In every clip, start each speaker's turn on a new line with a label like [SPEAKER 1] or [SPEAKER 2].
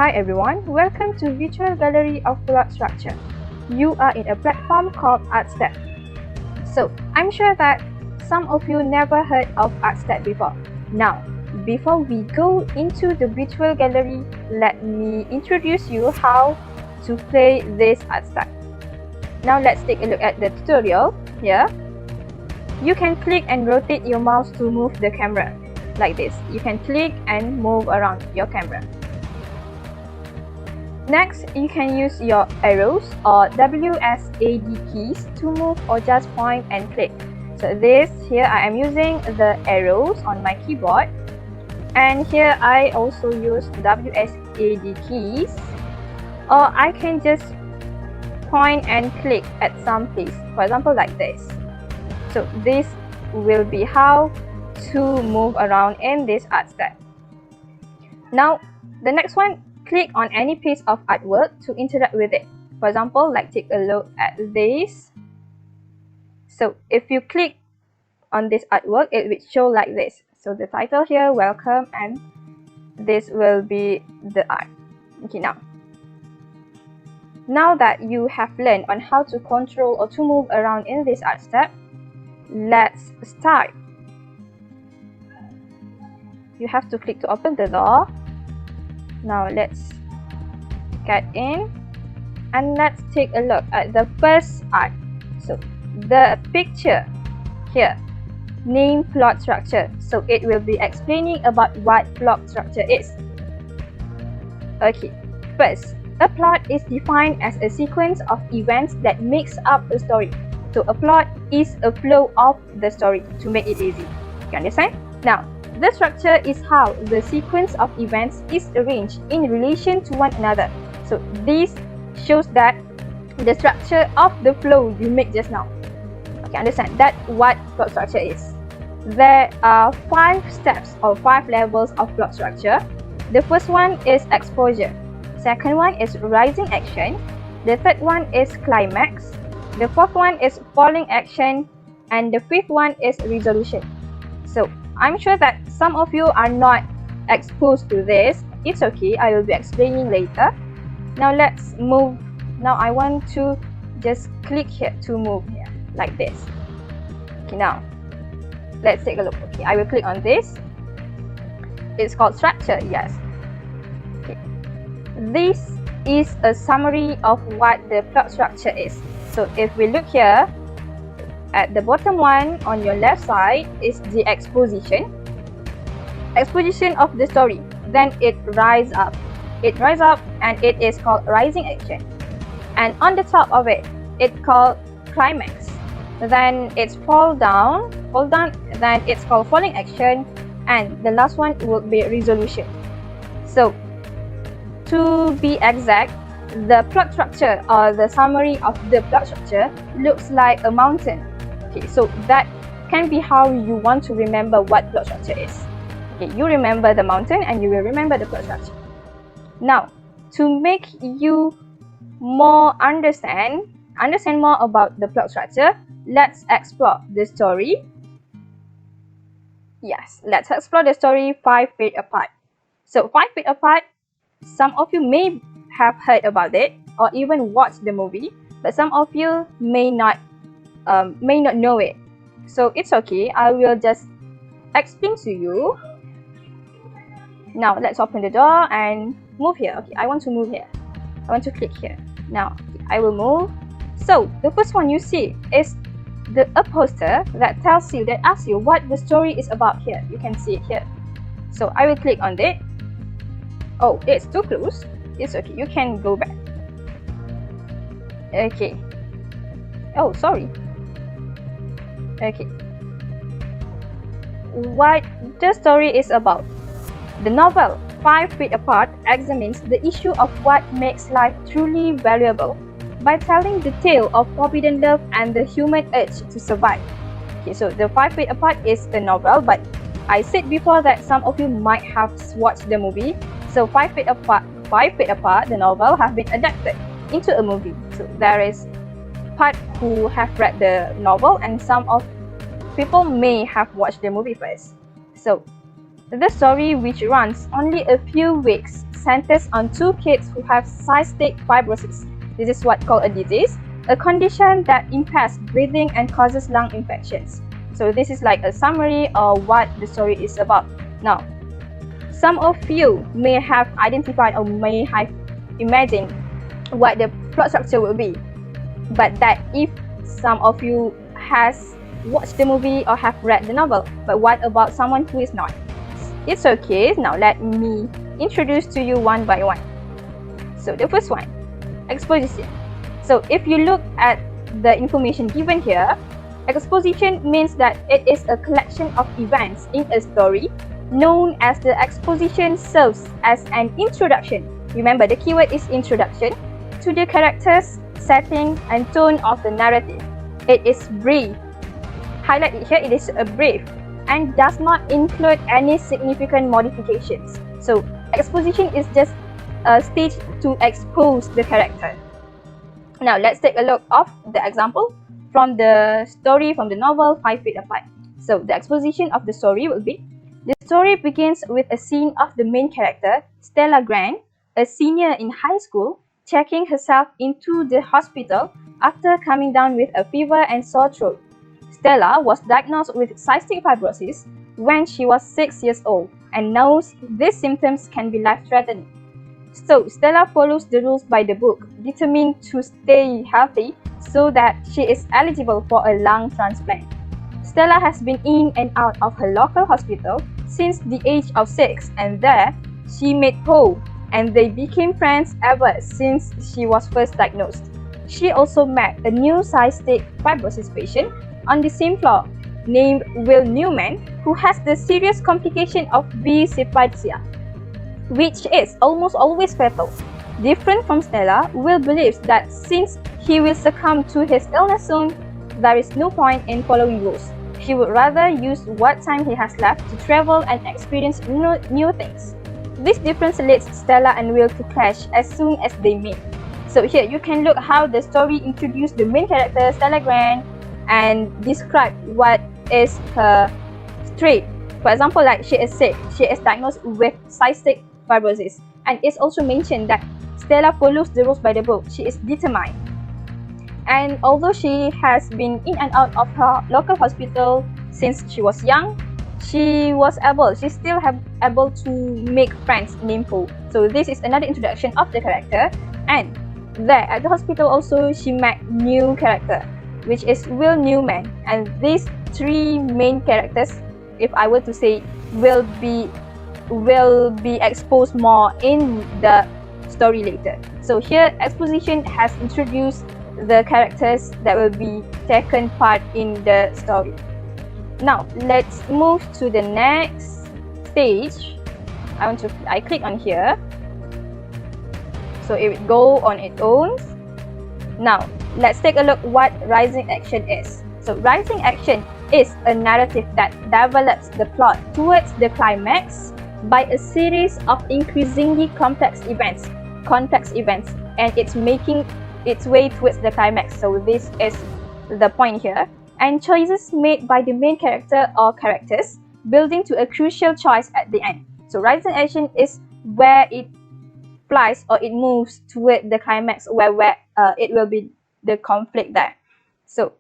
[SPEAKER 1] Hi everyone, welcome to Virtual Gallery of Plot Structure. You are in a platform called ArtStep. So, I'm sure that some of you never heard of ArtStep before. Now, before we go into the virtual gallery, let me introduce you how to play this ArtStep. Now let's take a look at the tutorial here. You can click and rotate your mouse to move the camera like this. You can click and move around your camera. Next, you can use your arrows or WSAD keys to move or just point and click. So this here I am using the arrows on my keyboard, and here I also use WSAD keys, or I can just point and click at some place, for example like this. So this will be how to move around in this ArtStep. Now the next one, click on any piece of artwork to interact with it. For example, like take a look at this. So if you click on this artwork, it will show like this. So the title here, welcome, and this will be the art. Okay, now that you have learned on how to control or to move around in this ArtStep, let's start. You have to click to open the door. Now let's get in and let's take a look at the first art. So the picture here, name plot structure. So it will be explaining about what plot structure is. Okay, first, a plot is defined as a sequence of events that makes up a story. So a plot is a flow of the story, to make it easy. You understand? Now, the structure is how the sequence of events is arranged in relation to one another. So this shows that the structure of the flow you make just now. Okay, understand that what plot structure is. There are 5 steps or 5 levels of plot structure. The first one is exposure. Second one is rising action. The third one is climax. The fourth one is falling action, and the fifth one is resolution. So I'm sure that some of you are not exposed to this. It's okay, I will be explaining later. Now let's move. Now I want to just click here to move here like this. Okay, now let's take a look. Okay, I will click on this. It's called structure, yes. Okay. This is a summary of what the plot structure is. So if we look here, at the bottom one on your left side is the exposition of the story. Then it rises up. It rises up and it is called rising action. And on the top of it, it's called climax. Then it's fall down, then it's called falling action, and the last one will be resolution. So to be exact, the plot structure or the summary of the plot structure looks like a mountain. Okay, so that can be how you want to remember what plot structure is. Okay, you remember the mountain and you will remember the plot structure. Now, to make you more understand more about the plot structure, let's explore the story. Yes, let's explore the story 5 feet apart. So 5 feet apart, some of you may have heard about it or even watched the movie, but some of you may not know it. So it's okay, I will just explain to you. Now let's open the door and move here. Okay, I want to move here. I want to click here. Now I will move. So the first one you see is a poster that asks you what the story is about here. You can see it here. So I will click on it. Oh, it's too close. It's okay, you can go back. Okay. Oh, sorry. Okay. What the story is about. The novel 5 Feet Apart examines the issue of what makes life truly valuable by telling the tale of forbidden love and the human urge to survive. Okay, so the 5 Feet Apart is a novel, but I said before that some of you might have watched the movie. So 5 Feet Apart, the novel, have been adapted into a movie. So there is part who have read the novel and some of people may have watched the movie first. So the story, which runs only a few weeks, centers on two kids who have cystic fibrosis. This is what's called a disease, a condition that impairs breathing and causes lung infections. So this is like a summary of what the story is about. Now, some of you may have identified or may have imagined what the plot structure will be, but that if some of you has watched the movie or have read the novel, but what about someone who is not? It's okay. Now let me introduce to you one by one. So the first one, exposition. So if you look at the information given here, exposition means that it is a collection of events in a story known as the exposition serves as an introduction. Remember, the keyword is introduction to the characters, setting, and tone of the narrative. It is brief. Highlight it here, it is a brief and does not include any significant modifications. So, exposition is just a stage to expose the character. Now, let's take a look of the example from the story from the novel 5 Feet Apart. So, the exposition of the story will be, the story begins with a scene of the main character, Stella Grant, a senior in high school, checking herself into the hospital after coming down with a fever and sore throat. Stella was diagnosed with cystic fibrosis when she was 6 years old and knows these symptoms can be life-threatening. So, Stella follows the rules by the book, determined to stay healthy so that she is eligible for a lung transplant. Stella has been in and out of her local hospital since the age of 6, and there she met Paul, and they became friends ever since she was first diagnosed. She also met a new cystic fibrosis patient on the same floor named Will Newman, who has the serious complication of B. cephalitia, which is almost always fatal. Different from Stella, Will believes that since he will succumb to his illness soon, there is no point in following rules. He would rather use what time he has left to travel and experience new things. This difference leads Stella and Will to clash as soon as they meet. So here you can look how the story introduced the main character, Stella Grant, and describe what is her trait. For example, like she is sick, she is diagnosed with cystic fibrosis, and it's also mentioned that Stella follows the rules by the book. She is determined. And although she has been in and out of her local hospital since she was young, she still able to make friends named Paul. So this is another introduction of the character. And there at the hospital also she met new character, which is Will Newman. And these three main characters, if I were to say, will be exposed more in the story later. So here exposition has introduced the characters that will be taken part in the story. Now let's move to the next stage. I click on here, so it will go on its own. Now let's take a look what rising action is. So rising action is a narrative that develops the plot towards the climax by a series of increasingly complex events, and it's making its way towards the climax. So this is the point here. And choices made by the main character or characters, building to a crucial choice at the end. So rising action is where it flies or it moves toward the climax, where it will be the conflict there. So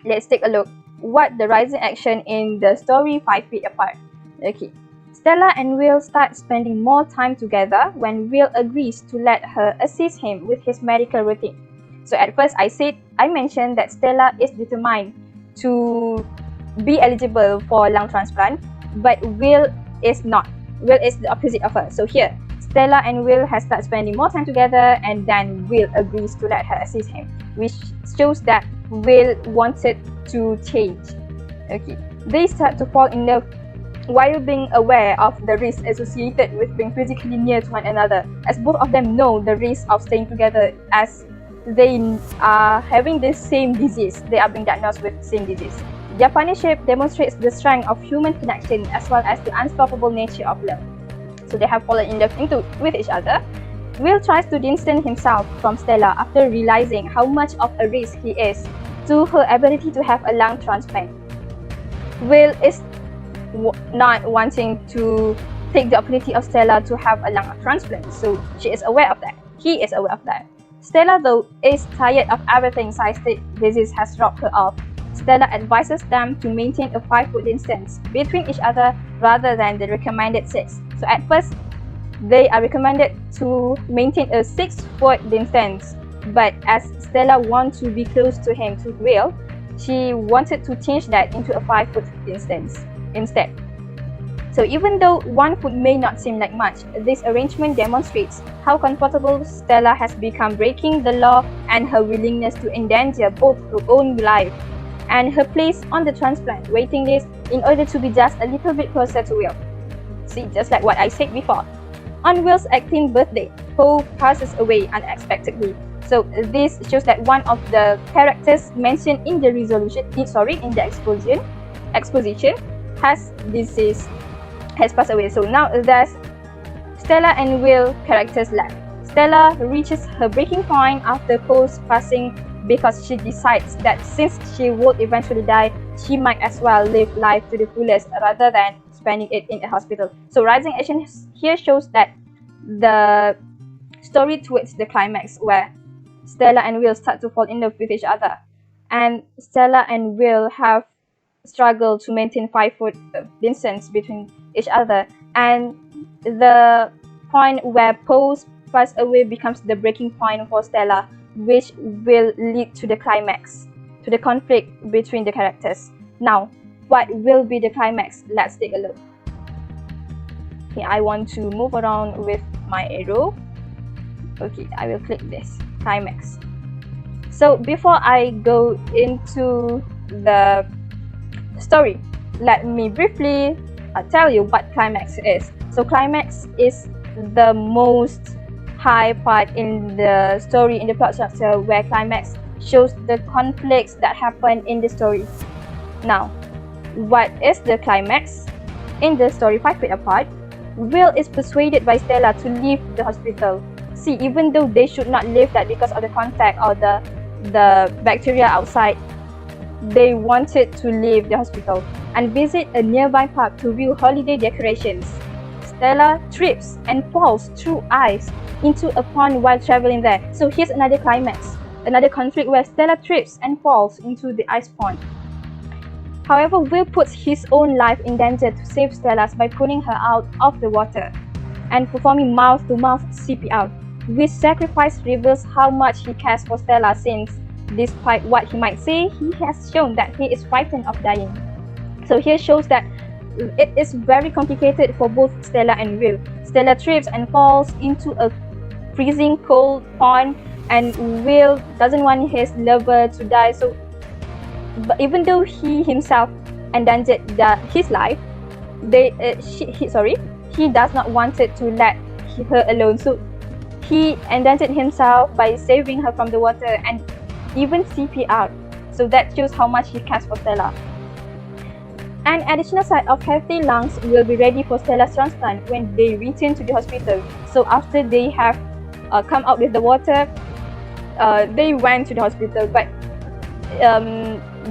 [SPEAKER 1] let's take a look what the rising action in the story 5 Feet Apart. Okay. Stella and Will start spending more time together when Will agrees to let her assist him with his medical routine. So at first I mentioned that Stella is determined to be eligible for lung transplant, but Will is not. Will is the opposite of her. So here, Stella and Will has started spending more time together, and then Will agrees to let her assist him, which shows that Will wanted to change. Okay, they start to fall in love while being aware of the risks associated with being physically near to one another, as both of them know the risk of staying together as they are having the same disease. They are being diagnosed with the same disease. Their partnership demonstrates the strength of human connection as well as the unstoppable nature of love. So they have fallen in love with each other. Will tries to distance himself from Stella after realizing how much of a risk he is to her ability to have a lung transplant. Will is not wanting to take the opportunity of Stella to have a lung transplant. So she is aware of that. He is aware of that. Stella, though, is tired of everything cystic disease has robbed her of. Stella advises them to maintain a 5-foot distance between each other rather than the recommended 6. So at first, they are recommended to maintain a 6-foot distance. But as Stella wants to be close to him, to Will, she wanted to change that into a 5-foot distance instead. So even though 1 foot may not seem like much, this arrangement demonstrates how comfortable Stella has become breaking the law and her willingness to endanger both her own life and her place on the transplant waiting list in order to be just a little bit closer to Will. See, just like what I said before. On Will's 18th birthday, Poe passes away unexpectedly. So this shows that one of the characters mentioned in the exposition has passed away. So now there's Stella and Will characters left. Stella reaches her breaking point after Poe's passing because she decides that since she would eventually die, she might as well live life to the fullest rather than spending it in a hospital. So rising action here shows that the story towards the climax where Stella and Will start to fall in love with each other, and Stella and Will have struggled to maintain 5-foot distance between each other, and the point where Poe's pass away becomes the breaking point for Stella, which will lead to the climax, to the conflict between the characters. Now, what will be the climax? Let's take a look. Okay, I want to move around with my arrow. Okay, I will click this, climax. So before I go into the story, let me briefly tell you what climax is. So climax is the most high part in the story, in the plot structure, where climax shows the conflicts that happen in the story. Now, what is the climax? In the story 5 Feet Apart, Will is persuaded by Stella to leave the hospital. See, even though they should not leave that because of the contact or the bacteria outside, they wanted to leave the hospital and visit a nearby park to view holiday decorations. Stella trips and falls through ice into a pond while traveling there. So here's another climax, another conflict where Stella trips and falls into the ice pond. However, Will puts his own life in danger to save Stella's by pulling her out of the water and performing mouth-to-mouth CPR. This sacrifice reveals how much he cares for Stella, since despite what he might say, he has shown that he is frightened of dying. So here shows that it is very complicated for both Stella and Will. Stella trips and falls into a freezing cold pond, and Will doesn't want his lover to die. So but even though he himself endangered his life, he does not want it to let her alone. So he endangered himself by saving her from the water and even CPR. So that shows how much he cares for Stella. An additional set of healthy lungs will be ready for Stella's transplant when they return to the hospital. So after they have come out with the water, they went to the hospital, but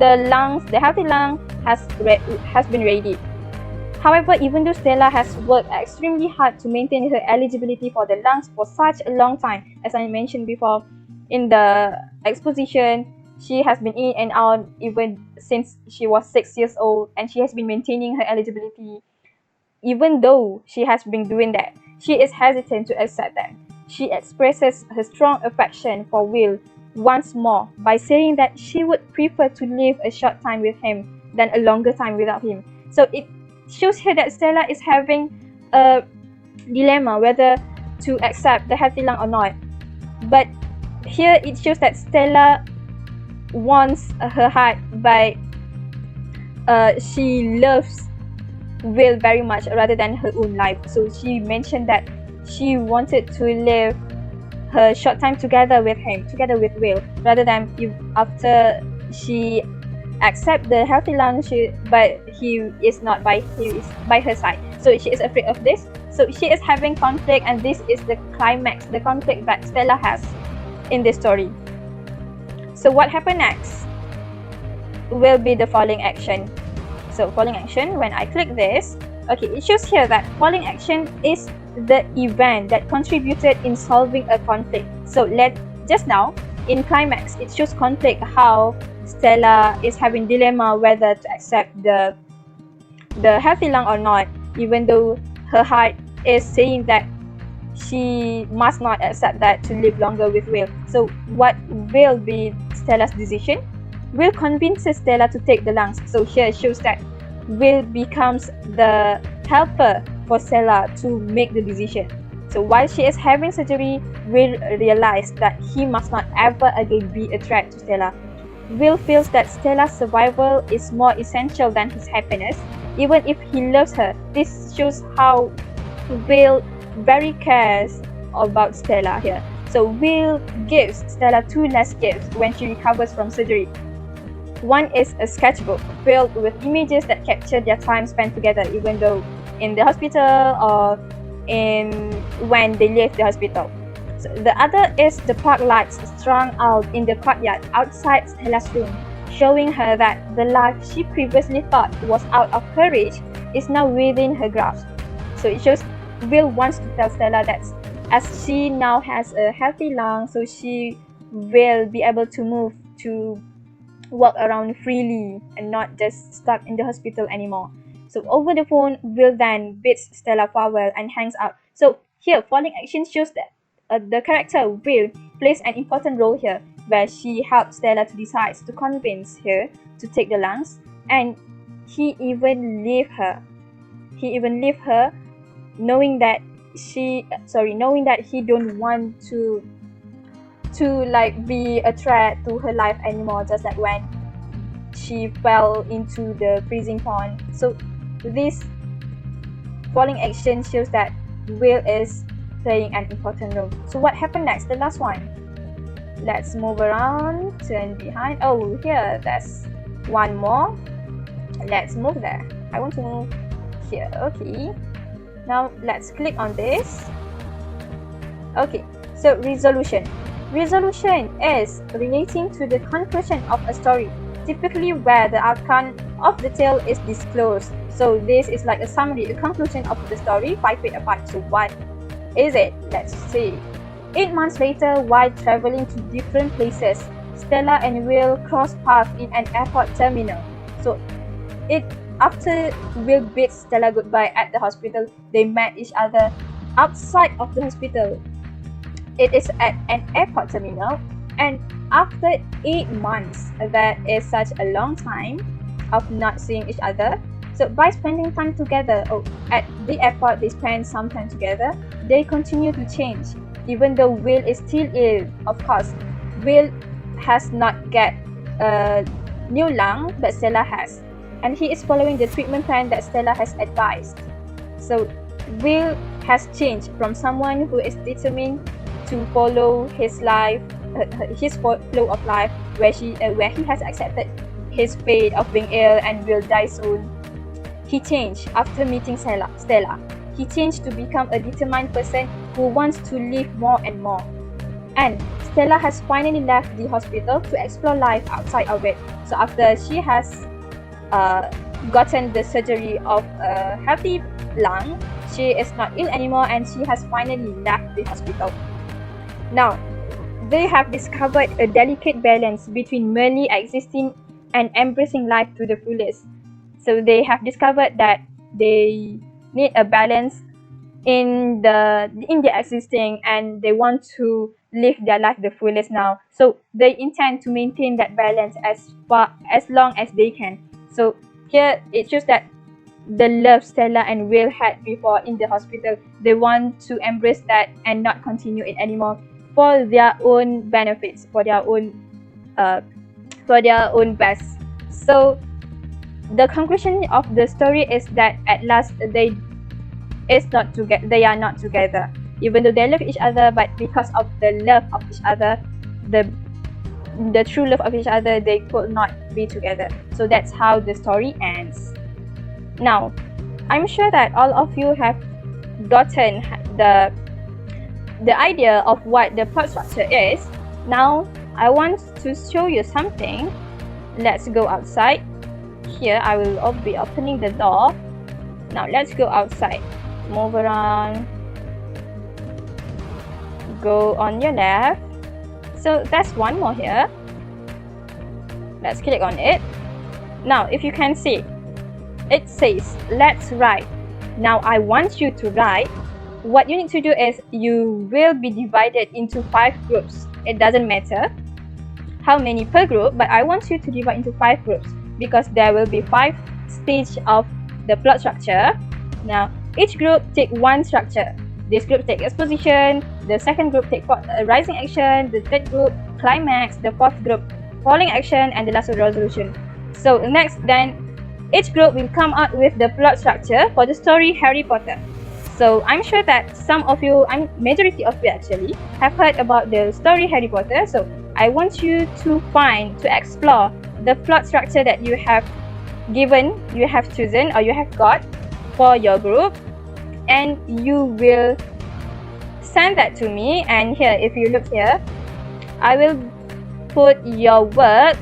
[SPEAKER 1] the healthy lung has been ready. However, even though Stella has worked extremely hard to maintain her eligibility for the lungs for such a long time, as I mentioned before in the exposition, she has been in and out even since she was 6 years old, and she has been maintaining her eligibility. Even though she has been doing that, she is hesitant to accept that. She expresses her strong affection for Will once more by saying that she would prefer to live a short time with him than a longer time without him. So it shows here that Stella is having a dilemma whether to accept the healthy lung or not. But here it shows that Stella wants her heart, but she loves Will very much rather than her own life. So she mentioned that she wanted to live her short time together with Will, rather than after she accept the healthy lung, but he is not by her side. So she is afraid of this. So she is having conflict, and this is the climax, the conflict that Stella has in this story. So what happened next will be the following action. So following action, when I click this, Okay, it shows here that falling action is the event that contributed in solving a conflict. So just now in climax, it shows conflict, how Stella is having dilemma whether to accept the healthy lung or not, even though her heart is saying that she must not accept that to live longer with Will. So what will be Stella's decision? Will convinces Stella to take the lungs. So here it shows that Will becomes the helper for Stella to make the decision. So while she is having surgery, Will realizes that he must not ever again be a threat to Stella. Will feels that Stella's survival is more essential than his happiness, even if he loves her. This shows how Will very cares about Stella here. So Will gives Stella 2 last gifts when she recovers from surgery. One is a sketchbook filled with images that capture their time spent together, even though in the hospital or when they leave the hospital. So the other is the park lights strung out in the courtyard outside Stella's room, showing her that the life she previously thought was out of her reach is now within her grasp. So it shows Will wants to tell Stella that as she now has a healthy lung, so she will be able to move, to walk around freely and not just stuck in the hospital anymore. So over the phone, Will then bids Stella farewell and hangs out. So here, falling action shows that the character Will plays an important role here, where she helps Stella to decide to convince her to take the lungs, and he even leave her. Knowing that he don't want to like be a threat to her life anymore, just like when she fell into the freezing pond. So this falling action shows that Will is playing an important role. So what happened next? The last one. Let's move around, turn behind. Oh, here, there's one more. Let's move there. I want to move here. Okay. Now let's click on this. Okay, so resolution. Resolution is relating to the conclusion of a story, typically where the outcome of the tale is disclosed. So this is like a summary, a conclusion of the story, 5 feet apart. So what is it? Let's see. 8 months later, while traveling to different places, Stella and Will cross paths in an airport terminal. So after Will bids Stella goodbye at the hospital, they met each other outside of the hospital. It is at an airport terminal, and after 8 months, that is such a long time of not seeing each other. So by spending time together, at the airport they spend some time together, they continue to change. Even though Will is still ill, of course, Will has not get a new lung, but Stella has. And he is following the treatment plan that Stella has advised. So Will has changed from someone who is determined to follow his life, his flow of life, where he has accepted his fate of being ill and will die soon. He changed after meeting Stella. He changed to become a determined person who wants to live more and more. And Stella has finally left the hospital to explore life outside of it. So after she has gotten the surgery of a healthy lung, she is not ill anymore, and she has finally left the hospital. Now, they have discovered a delicate balance between merely existing and embracing life to the fullest. So they have discovered that they need a balance in their existing, and they want to live their life the fullest now. So they intend to maintain that balance as long as they can. So here it shows that the love Stella and Will had before in the hospital, they want to embrace that and not continue it anymore for their own benefits, for their own best. So the conclusion of the story is that at last they are not together, even though they love each other, but because of the love of each other, the true love of each other, they could not be together. So that's how the story ends. Now, I'm sure that all of you have gotten the idea of what the plot structure is. Now, I want to show you something. Let's go outside. Here, I will be opening the door. Now let's go outside. Move around. Go on your left. So that's one more here. Let's click on it. Now if you can see, it says let's write. Now I want you to write. What you need to do is you will be divided into 5 groups. It doesn't matter how many per group, but I want you to divide into 5 groups because there will be 5 stages of the plot structure. Now each group take one structure. This group take exposition, the second group take rising action, the third group climax, the fourth group falling action, and the last one resolution. So next then each group will come out with the plot structure for the story Harry Potter. So I'm sure that some of you, majority of you actually, have heard about the story Harry Potter. So I want you to explore the plot structure that you have given, you have chosen, or you have got for your group, and you will send that to me. And here, if you look here, I will put your work.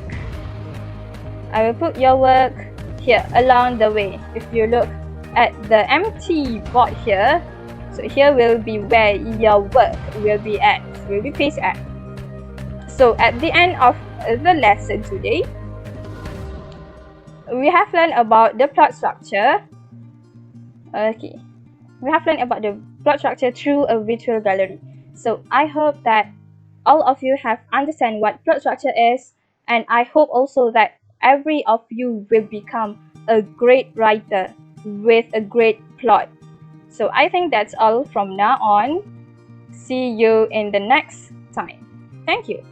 [SPEAKER 1] Here along the way. If you look at the empty board here, so here will be where your work will be placed at. So at the end of the lesson today, we have learned about the plot structure. Okay, we have learned about the plot structure through a virtual gallery. So I hope that all of you have understand what plot structure is, and I hope also that every of you will become a great writer with a great plot. So I think that's all from now on. See you in the next time. Thank you.